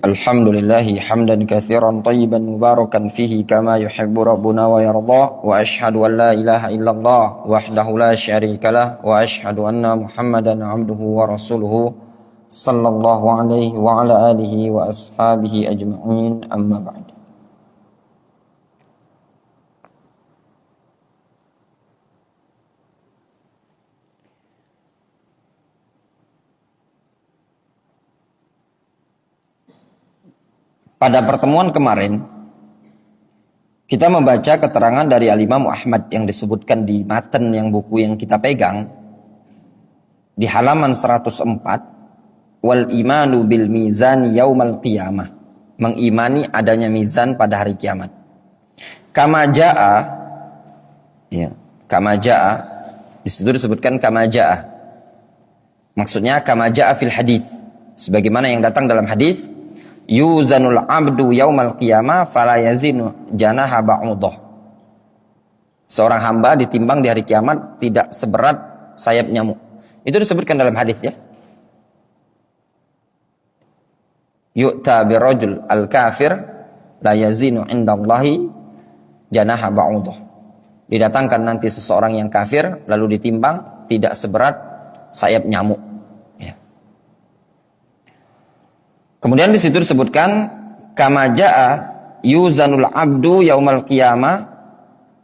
Alhamdulillahi hamdan katsiran tayyiban mubarakan fihi kama yuhibbu rabbuna wa yarda wa ashhadu an la ilaha illallah wahdahu la syarikalah wa ashhadu anna Muhammadan abduhu wa rasuluhu sallallahu alaihi wa ala alihi wa ashabihi ajma'in amma ba'd. Pada pertemuan kemarin, kita membaca keterangan dari Al-Imam Ahmad yang disebutkan di matan yang buku yang kita pegang, di halaman 104, wal imanu bil mizan yaumal qiyamah, mengimani adanya mizan pada hari kiamat. Kama jaa, ya, kama jaa, di situ disebutkan kama jaa. Maksudnya kama jaa fil hadis, sebagaimana yang datang dalam hadis. Yuzanul abdu yaumal qiyamah fala yazinu janaha ba'udah. Seorang hamba ditimbang di hari kiamat tidak seberat sayap nyamuk. Itu disebutkan dalam hadis ya. Yu'ta birajul al-kafir la yazinu indallahi janaha ba'udah. Didatangkan nanti seseorang yang kafir lalu ditimbang tidak seberat sayap nyamuk. Kemudian di situ disebutkan kama jaa yuzanul abdu yaumal qiyamah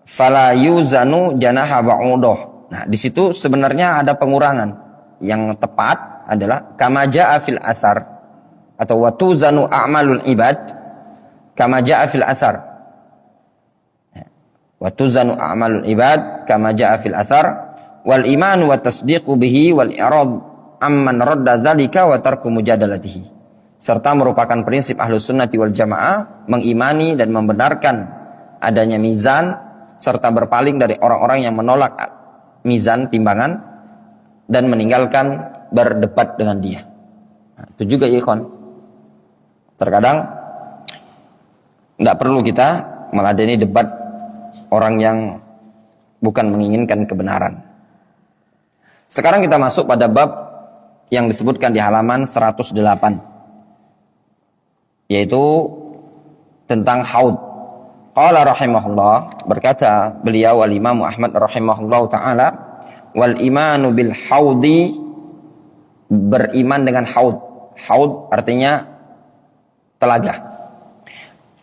fala yuzanu janaha ba'udah. Nah, di situ sebenarnya ada pengurangan. Yang tepat adalah kama jaa fil asar atau watuzanu a'malul ibad kama jaa fil asar. Watuzanu a'malul ibad kama jaa fil asar wal iman wa tasdiqu bihi wal i'rad amman radda dzalika wa tarku mujadalatihi. Serta merupakan prinsip Ahlus Sunnati wal Jamaah mengimani dan membenarkan adanya mizan serta berpaling dari orang-orang yang menolak mizan timbangan dan meninggalkan berdebat dengan dia. Nah, itu juga ya ikhwan. Terkadang tidak perlu kita meladeni debat orang yang bukan menginginkan kebenaran. Sekarang kita masuk pada bab yang disebutkan di halaman 108. Yaitu tentang haud. Qala rahimahullah, berkata beliau al-Imam Ahmad rahimahullah ta'ala, wal imanu bil haudi, beriman dengan haud. Haud artinya telaga.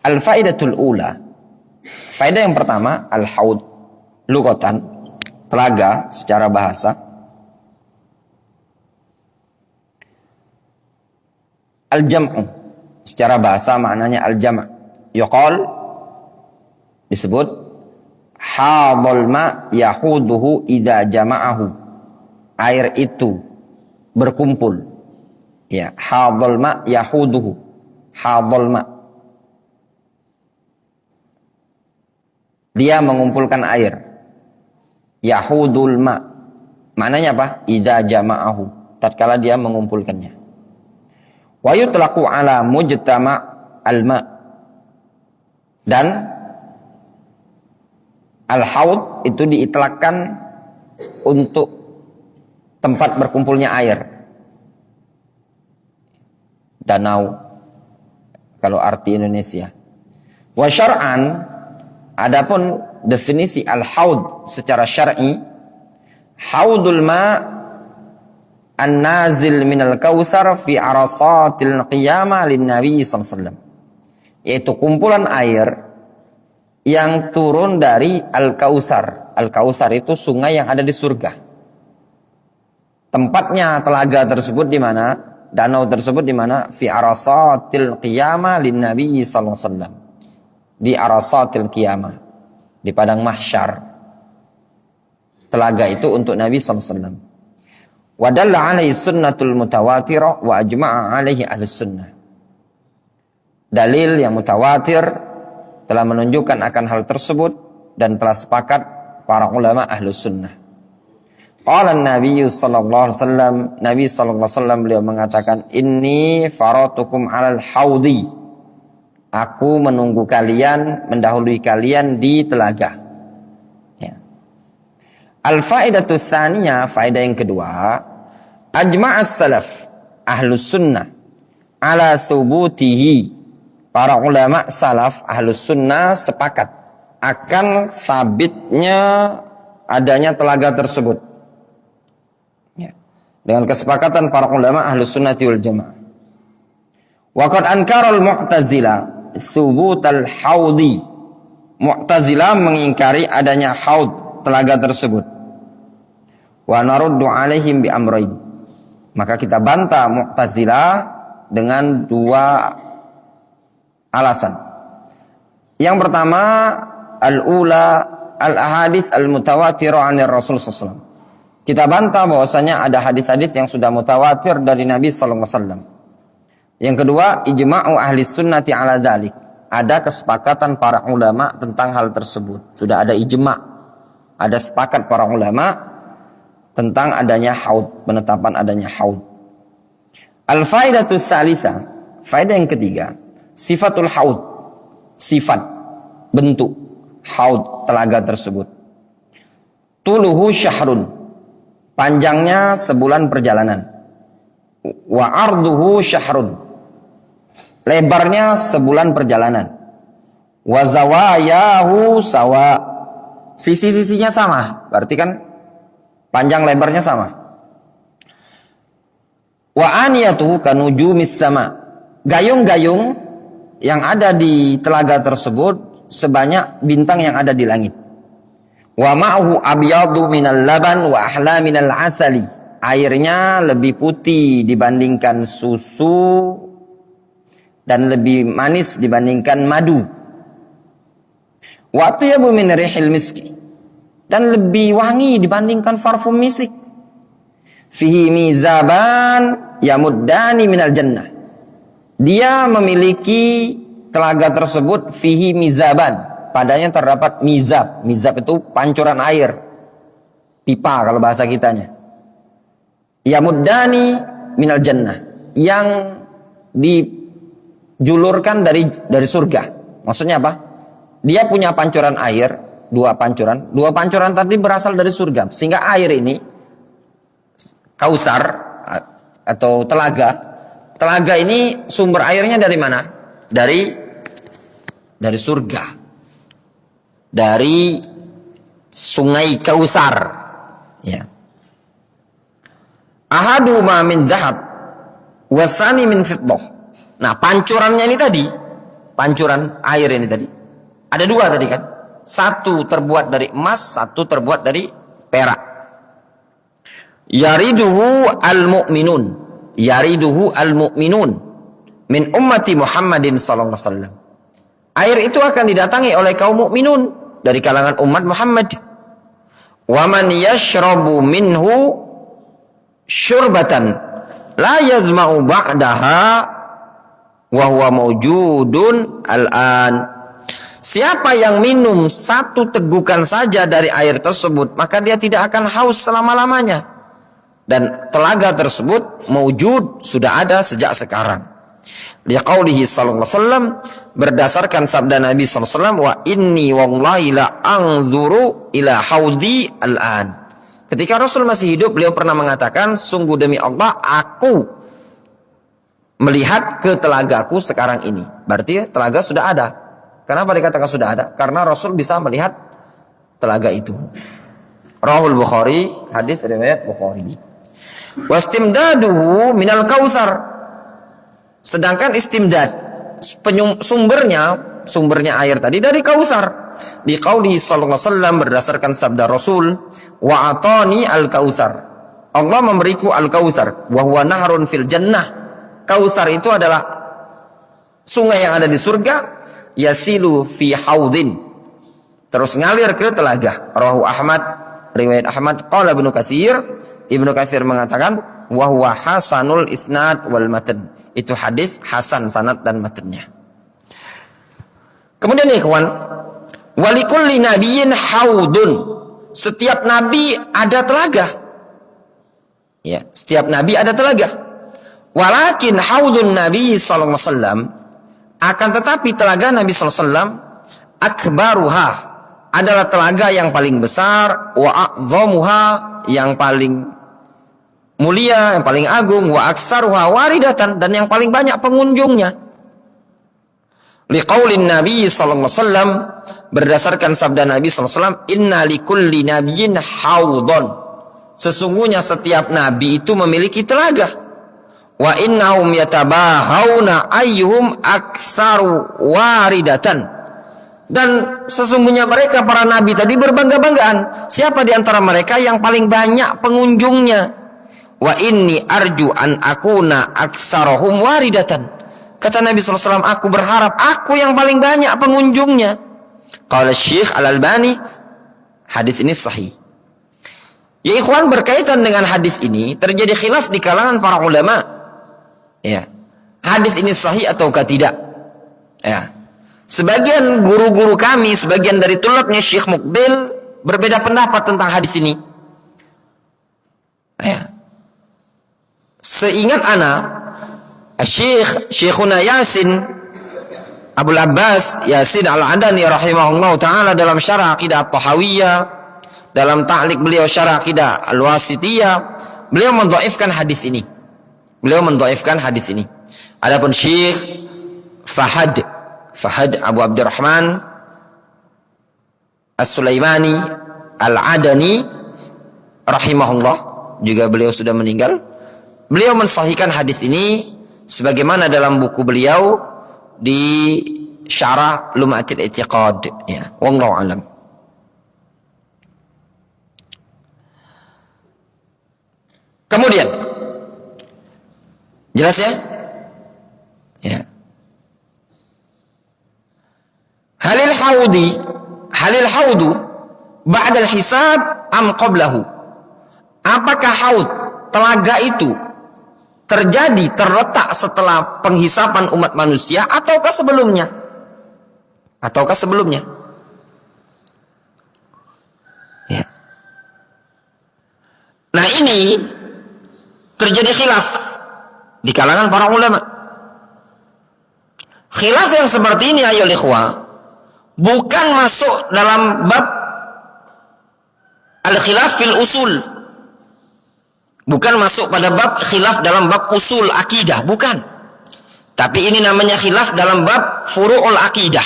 Al-faidatul ula, faedah yang pertama, al-haud lughatan, telaga secara bahasa. Al-jam'u, secara bahasa maknanya al-jama'. Yuqal, disebut hadal ma yahuduhu idza jama'ahu, air itu berkumpul. Ya, hadal ma yahuduhu, hadal ma, dia mengumpulkan air. Yahudul ma, maknanya apa? Idza jama'ahu, tatkala dia mengumpulkannya. Wa yutlaqu ala mujtama' al-ma', dan al-haud itu diitlakkan untuk tempat berkumpulnya air, danau kalau arti Indonesia. Wa syar'an, adapun definisi al-haud secara syar'i, haudul ma' an-nazil minal kautsar fi arasatil qiyamah lin Nabi sallallahu alaihi wasallam, yaitu kumpulan air yang turun dari al-kautsar. Al-kautsar itu sungai yang ada di surga. Tempatnya telaga tersebut di mana? Danau tersebut di mana? Fi arasatil qiyamah lin Nabi sallallahu alaihi wasallam, di arasatil qiyamah, di padang mahsyar. Telaga itu untuk Nabi sallallahu alaihi wasallam. Wa dalla alaihi sunnatul mutawatirah wa ajma'a alaihi ahlus sunnah. Dalil yang mutawatir telah menunjukkan akan hal tersebut dan telah sepakat para ulama ahlus sunnah. Qala an-nabiy sallallahu alaihi wasallam, Nabi sallallahu alaihi wasallam beliau mengatakan, inni faratukum 'alal haudi, aku menunggu kalian, mendahului kalian di telaga. Ya. Al-faidatu tsaniyah, faedah yang kedua, ajma'as salaf ahlus sunnah ala thubutihi. Para ulama salaf ahlus sunnah sepakat akan sabitnya adanya telaga tersebut. Ya. Dengan kesepakatan para ulama ahlus sunnah wal jamaah. Waqad ankaral mu'tazilah thubutal haudi. Mu'tazilah mengingkari adanya haud, telaga tersebut. Wa naruddu alaihim bi amrain. Maka kita bantah Mu'tazilah dengan dua alasan. Yang pertama, al-ula al-ahadits al-mutawatirah 'anil Rasul sallallahu alaihi wasallam. Kita bantah bahwasanya ada hadis-hadis yang sudah mutawatir dari Nabi sallallahu alaihi wasallam. Yang kedua, ijma'u ahli sunnati 'ala dzalik. Ada kesepakatan para ulama tentang hal tersebut. Sudah ada ijma'. Ada sepakat para ulama tentang adanya haud, penetapan adanya haud. Al-faidatu tsalitsah, faedah yang ketiga, sifatul haud, sifat, bentuk haud telaga tersebut. Tuluhu syahrun, panjangnya sebulan perjalanan. Wa arduhu syahrun, lebarnya sebulan perjalanan. Wa zawayahu sawa, sisi-sisinya sama, berarti kan panjang lebarnya sama. Wa aniyatuhu kanujumis sama, gayung-gayung yang ada di telaga tersebut sebanyak bintang yang ada di langit. Wa ma'hu abyadu minal laban wa ahla minal asali, airnya lebih putih dibandingkan susu dan lebih manis dibandingkan madu. Wa atyabu min rihil miski, dan lebih wangi dibandingkan parfum misik. Fihi mizaban yamuddani minal jannah, dia memiliki telaga tersebut. Fihi mizaban, padanya terdapat mizab. Mizab itu pancuran air, pipa kalau bahasa kitanya. Yamuddani minal jannah, yang dijulurkan dari surga. Maksudnya apa? Dia punya pancuran air, dua pancuran tadi berasal dari surga, sehingga air ini Kautsar atau telaga ini sumber airnya dari mana? Dari surga, dari sungai Kautsar, ya. Ahaduma min zahab wasani min fiddah. Nah, pancurannya ini tadi, pancuran air ini tadi ada dua tadi kan? Satu terbuat dari emas, satu terbuat dari perak. Yariduhu al-mu'minun, yariduhu al-mu'minun min ummati Muhammadin sallallahu alaihi wasallam. Air itu akan didatangi oleh kaum mukminun dari kalangan umat Muhammad. Wa man yashrabu minhu syurbatan la yazma'u ba'daha wa huwa mawjudun al-an. Siapa yang minum satu tegukan saja dari air tersebut, maka dia tidak akan haus selama-lamanya. Dan telaga tersebut mawjud, sudah ada sejak sekarang. Liqaulihi sallallahu alaihi wasallam, berdasarkan sabda Nabi sallallahu alaihi wasallam, wa inni wallahi la anzuru ila haudi al-an. Ketika Rasul masih hidup, beliau pernah mengatakan, sungguh demi Allah, aku melihat ke telagaku sekarang ini. Berarti telaga sudah ada. Kenapa dikatakan sudah ada? Karena Rasul bisa melihat telaga itu. Rahul Bukhari, hadis riwayat Bukhari. Wastimdaduhu minal kautsar. Sedangkan istimdad, sumbernya air tadi dari Kautsar. Di qauli sallallahu alaihi wasallam, berdasarkan sabda Rasul, wa atani al-kautsar, Allah memberiku al-kautsar, wa huwa nahrun fil jannah. Kautsar itu adalah sungai yang ada di surga, yasilu fi haudin, terus ngalir ke telaga. Rawahu Ahmad, riwayat Ahmad. Qala Ibnu Katsir mengatakan, wa huwa hasanul isnad wal matan. Itu hadis hasan sanad dan matanya. Kemudian ikhwan, walikulli nabiyyin haudun. Setiap nabi ada telaga. Ya, setiap nabi ada telaga. Walakin haudun Nabi sallallahu alaihi wasallam, akan tetapi telaga Nabi sallallahu alaihi wasallam, akbaruha, adalah telaga yang paling besar, wa a'zamuha, yang paling mulia, yang paling agung, wa aktsaruha waridatan, dan yang paling banyak pengunjungnya. Liqaulin Nabi sallallahu alaihi wasallam, berdasarkan sabda Nabi sallallahu alaihi wasallam, inna likulli nabiyyin haudon. Sesungguhnya setiap nabi itu memiliki telaga. Wa innahum yatabahawna ayyuhum aktsaru waridatan. Dan sesungguhnya mereka para nabi tadi berbangga-banggaan, siapa di antara mereka yang paling banyak pengunjungnya. Wa inni arju an akuna aktsarahum waridatan. Kata Nabi SAW, aku berharap aku yang paling banyak pengunjungnya. Qala Syekh Al-Albani, hadis ini sahih. Ya ikhwan, berkaitan dengan hadis ini terjadi khilaf di kalangan para ulama. Ya, hadis ini sahih ataukah tidak? Ya. Sebagian guru-guru kami, sebagian dari tulabnya Syekh Muqbil berbeda pendapat tentang hadis ini. Ya. Seingat ana, Syekhuna Yasin Abul Abbas Yasin Al-Adani rahimahullah ta'ala dalam syarah Aqidah At-Tahawiyah, dalam ta'liq beliau syarah Aqidah Al-Wasitiyah, beliau mendhaifkan hadis ini. Adapun Syekh Fahad Abu Abdurrahman As-Sulaimani Al-Adani rahimahullah, juga beliau sudah meninggal. Beliau mensahihkan hadis ini sebagaimana dalam buku beliau di Syarah Lum'atil I'tiqad, ya. Wallahu a'lam. Kemudian jelas ya? Ya. Halil haudu ba'dal hisab am qablahu. Apakah haud, telaga itu terletak setelah penghisapan umat manusia ataukah sebelumnya? Ya. Nah, ini terjadi khilaf di kalangan para ulama. Khilaf yang seperti ini ayo ikhwah, bukan masuk dalam bab al-khilaf fil usul. Bukan masuk pada bab khilaf dalam bab usul akidah, bukan. Tapi ini namanya khilaf dalam bab furu'ul akidah,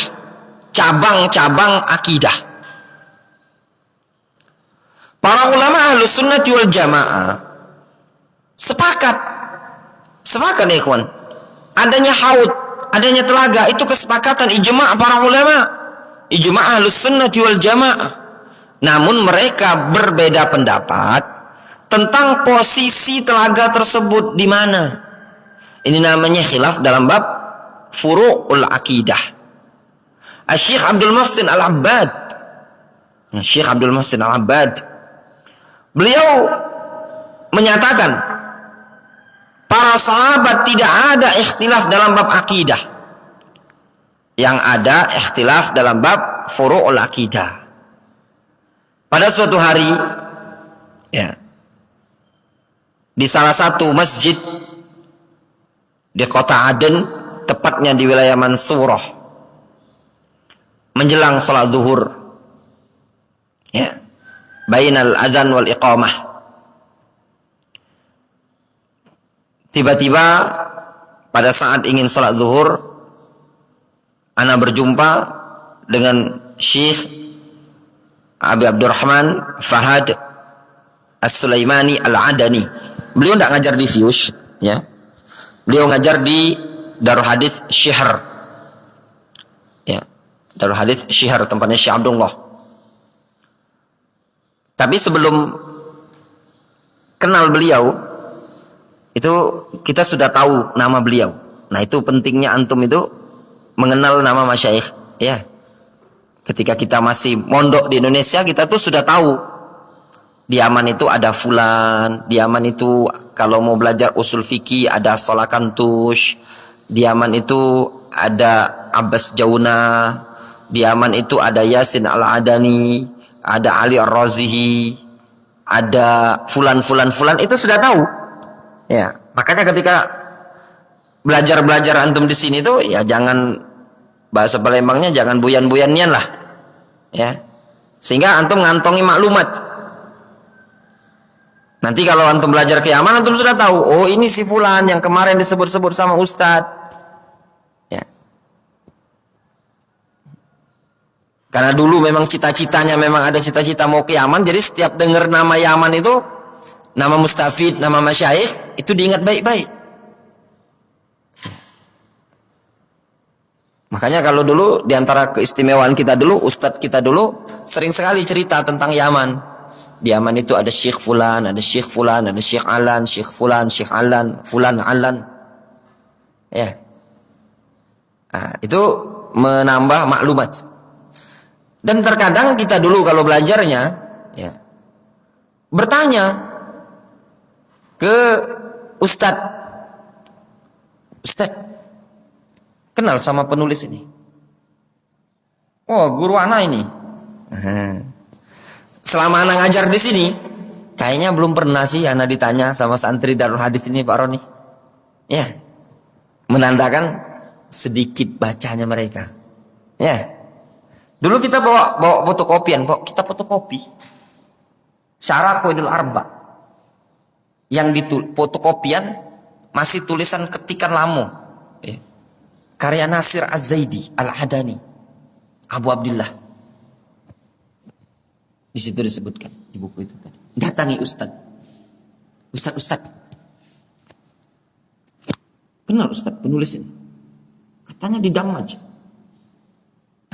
cabang-cabang akidah. Para ulama Ahlus Sunnah wal Jamaah sepakat ya ikhwan, adanya haud, adanya telaga, itu kesepakatan ijma' para ulama, ijma' Ahlus Sunnah wal Jamaah. Namun mereka berbeda pendapat tentang posisi telaga tersebut di mana. Ini namanya khilaf dalam bab furu'ul akidah. Syekh Abdul Muhsin Al-Abbad, beliau menyatakan para sahabat tidak ada ikhtilaf dalam bab akidah. Yang ada ikhtilaf dalam bab furu'ul akidah. Pada suatu hari, ya, di salah satu masjid di kota Aden, tepatnya di wilayah Mansurah, menjelang salat zuhur, ya, bainal adzan wal iqamah, tiba-tiba pada saat ingin salat zuhur, ana berjumpa dengan Syekh Abi Abdurrahman Fahad As-Sulaimani Al-Adani. Beliau tidak ngajar di Fiush, ya. Beliau ngajar di Darul Hadits Syihr, ya, Darul Hadits Syihr, tempatnya Syekh Abdullah. Tapi sebelum kenal beliau, itu kita sudah tahu nama beliau. Nah, itu pentingnya antum itu mengenal nama masyayikh, ya. Ketika kita masih mondok di Indonesia, kita tuh sudah tahu di Yaman itu ada fulan, di Yaman itu kalau mau belajar usul fikih ada Salakantush, di Yaman itu ada Abbas Jauna, di Yaman itu ada Yasin Al-Adani, ada Ali Ar-Razihi, ada fulan, itu sudah tahu. Ya, makanya ketika belajar antum di sini tuh ya jangan, bahasa Palembangnya jangan buyan-buyannya lah, ya, sehingga antum ngantongi maklumat. Nanti kalau antum belajar ke Yaman, antum sudah tahu, oh ini si fulan yang kemarin disebut-sebut sama Ustadz. Ya. Karena dulu memang cita-citanya memang ada cita-cita mau ke Yaman, jadi setiap dengar nama Yaman itu, nama mustafid, nama masyayikh, itu diingat baik-baik. Makanya kalau dulu diantara keistimewaan kita dulu, Ustadz kita dulu sering sekali cerita tentang Yaman. Di Yaman itu ada Syekh Fulan, ada Syekh Fulan, ada Syekh Alan, Syekh Fulan, Syekh Alan, Fulan Alan. Ya. Nah, itu menambah maklumat. Dan terkadang kita dulu kalau belajarnya, ya, bertanya ke Ustadz, Ustadz, kenal sama penulis ini? Oh, guru anak ini. Selama anak ngajar di sini, kayaknya belum pernah sih anak ditanya sama santri Darul Hadis ini, Pak Roni. Ya, menandakan sedikit bacanya mereka. Ya, dulu kita bawa fotokopian, kita fotokopi Syarah Qawaidul Arba. Yang fotokopian masih tulisan ketikan lamu. Ya. Karya Nasir Az-Zaidi Al-Hadani, Abu Abdillah. Di situ disebutkan di buku itu tadi. Datangi Ustadz. Kenal Ustadz penulis ini? Katanya di Damaj.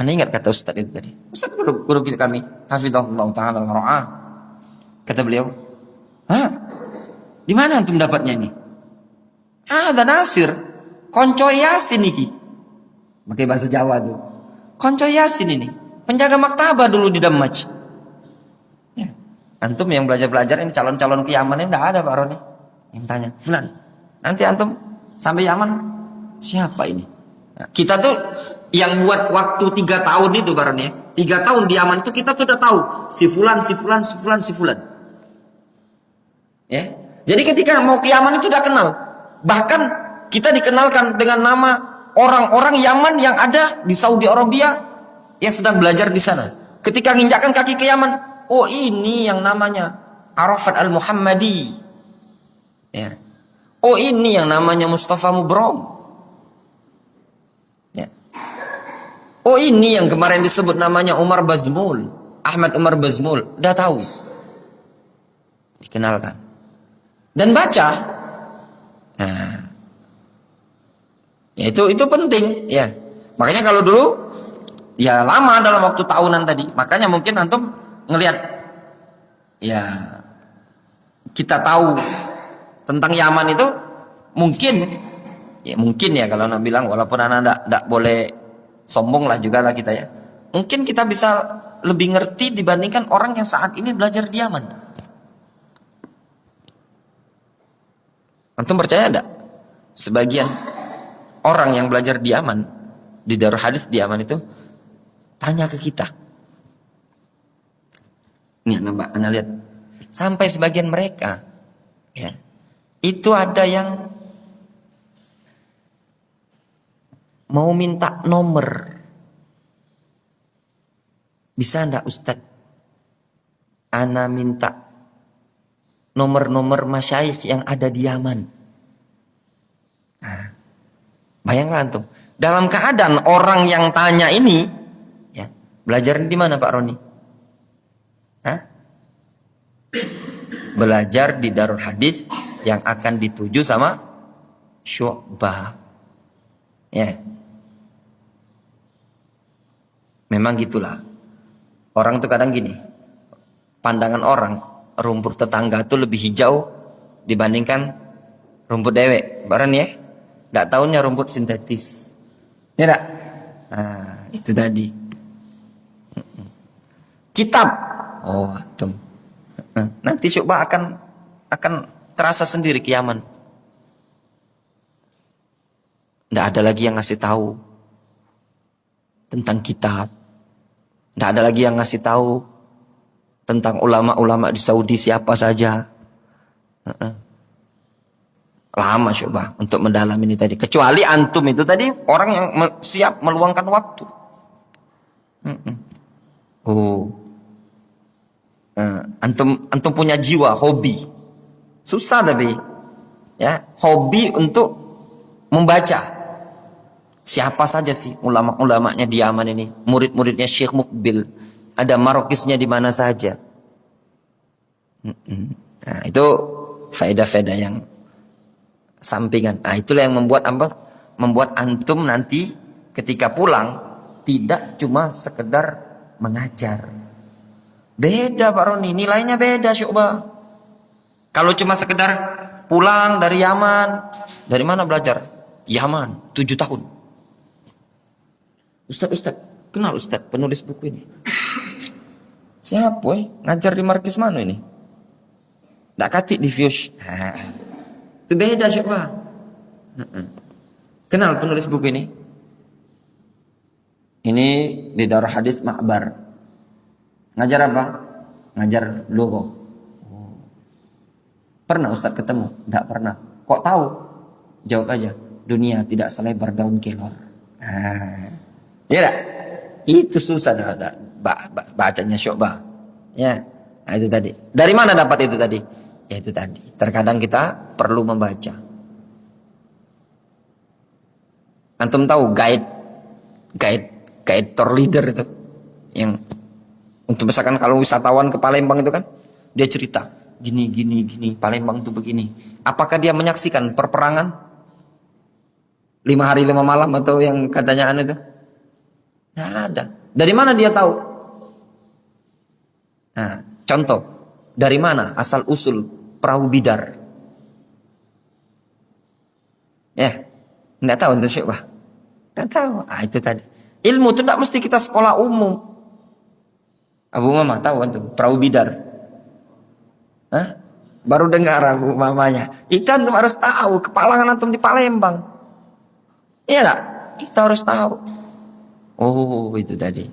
Anda ingat kata Ustadz itu tadi? Ustadz guru kami, hafizahullah taala wa ra'ah. Kata beliau, "Hah? Di mana antum dapatnya ini?" Ada Nasir, konco Yasin iki. Pakai bahasa Jawa tuh. Konco Yasin ini, penjaga maktabah dulu di Damaj. Antum yang belajar-belajar ini calon-calon ke Yaman ini enggak ada Pak Roni. Yang tanya, Fulan, nanti antum sampai Yaman siapa ini? Nah, kita tuh yang buat waktu 3 tahun itu Pak Roni ya. 3 tahun di Yaman itu kita tuh udah tahu si Fulan. Ya. Jadi ketika mau ke Yaman itu udah kenal. Bahkan kita dikenalkan dengan nama orang-orang Yaman yang ada di Saudi Arabia yang sedang belajar di sana. Ketika nginjakkan kaki ke Yaman, oh ini yang namanya Arafat Al-Muhammadi. Ya. Oh ini yang namanya Mustafa Mubrom. Ya. Oh ini yang kemarin disebut namanya Umar Bazmul. Ahmad Umar Bazmul. Udah tahu. Dikenalkan. Dan baca. Nah. Ya itu penting. Ya. Makanya kalau dulu, ya lama dalam waktu tahunan tadi. Makanya mungkin antum ngelihat, ya kita tahu tentang Yaman itu mungkin ya kalau anak bilang, walaupun anak tidak boleh sombong lah juga lah kita ya, mungkin kita bisa lebih ngerti dibandingkan orang yang saat ini belajar di Yaman. Antum percaya enggak? Sebagian orang yang belajar di Yaman, di Darul Hadis di Yaman itu tanya ke kita. Nih Anda lihat, sampai sebagian mereka ya, itu ada yang mau minta nomor. Bisa enggak Ustadz, ana minta nomor-nomor masyayikh yang ada di Yaman. Nah, bayanglah antum, dalam keadaan orang yang tanya ini ya, belajar di mana Pak Roni? Hah? Belajar di Darul Hadis yang akan dituju sama Syu'bah. Ya. Memang gitulah. Orang tuh kadang gini. Pandangan orang, rumput tetangga tuh lebih hijau dibandingkan rumput dewek. Barang ya? Enggak tahunya rumput sintetis. Ya enggak? Nah, itu tadi. Kitab. Oh, antum. Nanti Syu'bah akan terasa sendiri ke Yaman. Tidak ada lagi yang ngasih tahu tentang kitab. Tidak ada lagi yang ngasih tahu tentang ulama-ulama di Saudi siapa saja. Lama Syu'bah untuk mendalami ini tadi. Kecuali antum itu tadi orang yang siap meluangkan waktu. Oh. Antum punya jiwa hobi Susah tapi ya, hobi untuk membaca. Siapa saja sih ulama-ulamanya di Yaman ini, murid-muridnya Syekh Mukbil, ada Marokisnya di mana saja. Nah, itu faedah-faedah yang sampingan. Nah, itulah yang membuat apa? Membuat antum nanti ketika pulang tidak cuma sekedar mengajar. Beda Pak Roni, nilainya beda Syu'bah. Kalau cuma sekedar pulang dari Yaman, dari mana belajar? Yaman, 7 tahun. Ustaz, kenal Ustaz penulis buku ini? Siapa ngajar di Markis mana ini? Nggak katik di Fiush. Itu beda Syu'bah. Kenal penulis buku ini? Ini di Darul Hadis Ma'bar. Ngajar apa? Ngajar logo. Pernah Ustaz ketemu? Tidak pernah. Kok tahu? Jawab aja. Dunia tidak selebar daun kelor. Iya tak? Itu susah dah bacanya Syu'bah. Ya, nah, itu tadi. Dari mana dapat itu tadi? Ya itu tadi. Terkadang kita perlu membaca. Antum tahu guide tour leader itu yang untuk misalkan kalau wisatawan ke Palembang itu kan dia cerita gini Palembang itu begini. Apakah dia menyaksikan perperangan 5 hari 5 malam atau yang katanya itu? Nggak ada. Dari mana dia tahu? Nah, contoh, dari mana asal usul perahu bidar? Ya, nggak tahu untuk Syu'bah. Nggak tahu. Ah, itu tadi. Ilmu itu tidak mesti kita sekolah umum. Abu Mama tahu antum perahu bidar? Hah? Baru dengar Abu Mamanya. Itu antum harus tahu. Kepalangan antum di Palembang. Iya tak? Kita harus tahu. Oh, itu tadi.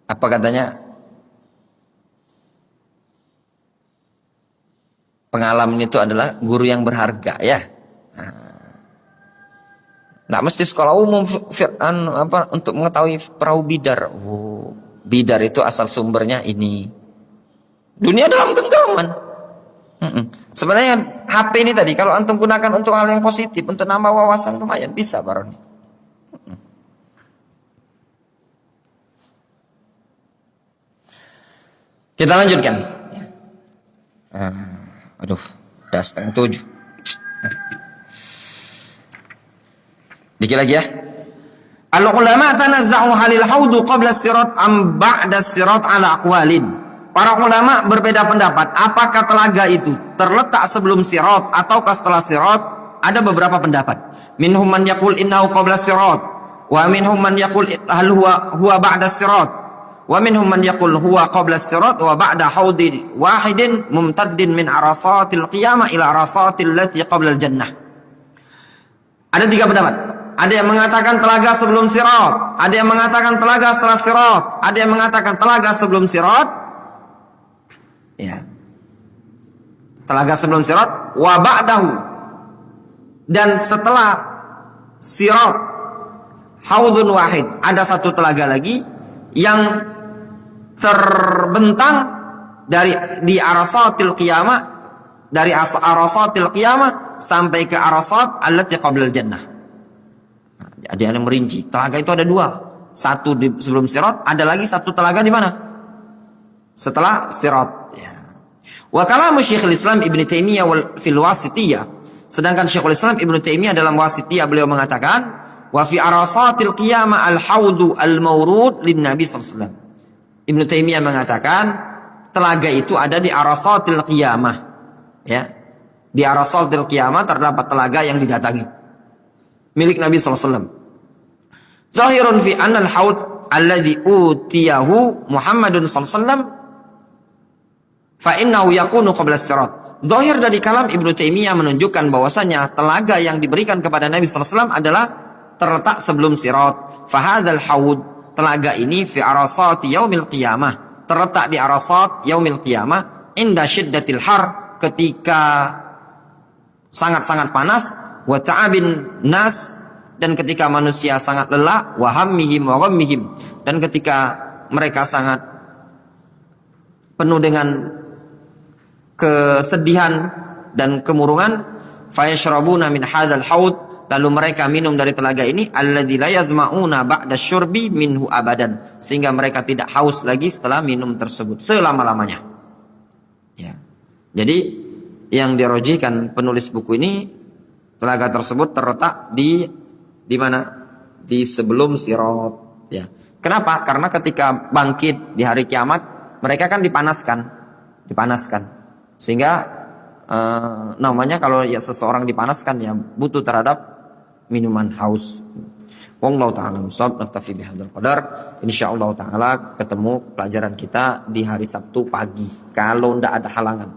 Apa katanya? Pengalaman itu adalah guru yang berharga, ya. Nggak mesti sekolah umum untuk mengetahui perahu bidar. Oh, bidar itu asal sumbernya ini. Dunia dalam genggaman. Sebenarnya HP ini tadi kalau antum gunakan untuk hal yang positif, untuk nambah wawasan lumayan bisa, Baroni. Kita lanjutkan. Aduh, udah 6:30. Dikit lagi ya. Al-ulama tanazza'u halil haudu qabla sirat am ba'da sirat ala aqwalin. Para ulama berbeda pendapat apakah telaga itu terletak sebelum sirat ataukah setelah sirat. Ada beberapa pendapat. Minhum man yaqul innahu qabla sirat wa minhum man yaqul hal huwa ba'da sirat. Wa minhum man yaqul huwa qabla sirat wa ba'da haudin wahidin mumtaddin min arasatil qiyamah ila arasatil lati qabla al-jannah. Ada 3 pendapat. Ada yang mengatakan telaga sebelum sirat, ada yang mengatakan telaga setelah sirat, ada yang mengatakan telaga sebelum sirat. Ya. Telaga sebelum sirat wa ba'dahu. Dan setelah sirat haudun wahid, ada satu telaga lagi yang terbentang di arasatil qiyamah, dari arasatil qiyamah sampai ke arasat allati qabla al-jannah. Ada yang merinci. Telaga itu ada 2. Satu sebelum sirat, ada lagi satu telaga di mana? Setelah sirat. Ya. Wa kalamu Syekhul Islam Ibnu Taimiyah fil Wasithiyah. Sedangkan Syekhul Islam Ibnu Taimiyah dalam Wasithiyah beliau mengatakan, wa fi arasatil qiyamah al-haudu al-mawrud lin Nabi sallallahu alaihi wasallam. Ibnu Taimiyah mengatakan telaga itu ada di arasatil qiyamah. Ya. Di arasatil qiyamah terdapat telaga yang didatangi milik Nabi sallallahu alaihi wasallam. Zahirun fi anna al-haud alladhi utiyahu Muhammadun sallallahu alaihi wasallam fa innahu yakunu qabla as-sirat. Zahir dari kalam Ibnu Taimiyah menunjukkan bahwasanya telaga yang diberikan kepada Nabi sallallahu alaihi wasallam adalah terletak sebelum sirat. Fa hadzal haud, telaga ini fi arasati yaumil qiyamah, terletak di arasat yaumil qiyamah inda syiddatil har, ketika sangat-sangat panas, wa ta'abin nas, dan ketika manusia sangat lelah, wa hammihim wa ghammihim, dan ketika mereka sangat penuh dengan kesedihan dan kemurungan, fayashrabuna min hadzal haud, lalu mereka minum dari telaga ini, alladzi la yazma'una ba'da syurbi minhu abadan, sehingga mereka tidak haus lagi setelah minum tersebut selama-lamanya. Ya. Jadi yang dirojihkan penulis buku ini, telaga tersebut terletak di mana? Di sebelum Sirat. Ya. Kenapa? Karena ketika bangkit di hari kiamat, mereka kan dipanaskan. Sehingga namanya kalau ya seseorang dipanaskan ya butuh terhadap minuman haus. Wallahu ta'ala mushab, naktafi bihadzal qadar. Insyaallah taala ketemu pelajaran kita di hari Sabtu pagi kalau tidak ada halangan.